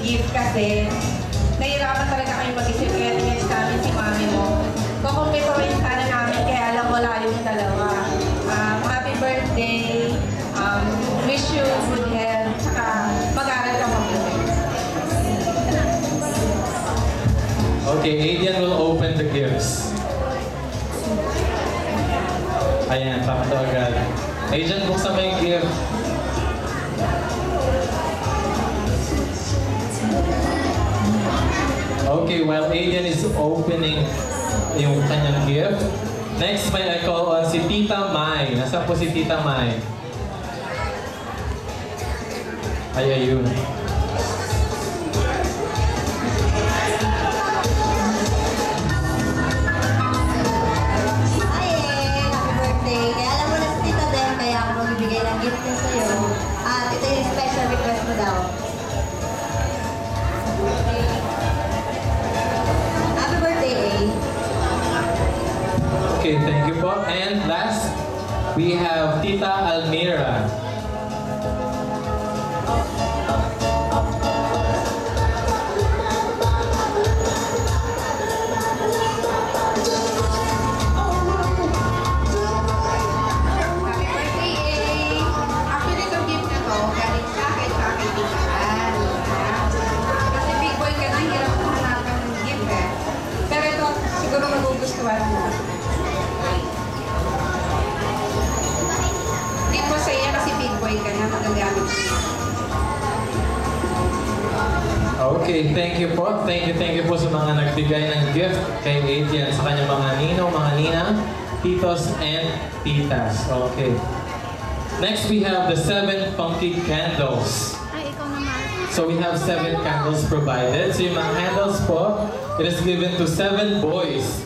gift kasi nahirapan talaga kami mag-isip kaya tingin sa amin si mami mo. Kukumpituin sana namin kaya alam wala yung dalawa. Happy birthday, wish you good health, tsaka mag-aral ka mabuti. Okay, Adrian will open the gifts. Ayan, pakto agad. Adrian, buksan mo yung gift. Okay, while Adrian is opening yung kanyang gift, next may I call on si Tita Mai. Nasaan po si Tita Mai? Ay, ayun. At ito yung special request mo daw. Happy birthday, A. Okay, thank you po. And last, we have Tita Almira. Siguro magugustuhan mo. Hindi mo sa iya kasi big boy ka na magagamit mo. Okay, thank you po. Thank you po sa mga nagbigay ng gift kay Adrian sa kanyang mga ninong, mga ninang, titos, and titas. Okay. Next, we have the 7 funky candles. Ay, ikaw naman. So we have 7 candles provided. So yung mga candles po, it is given to 7 boys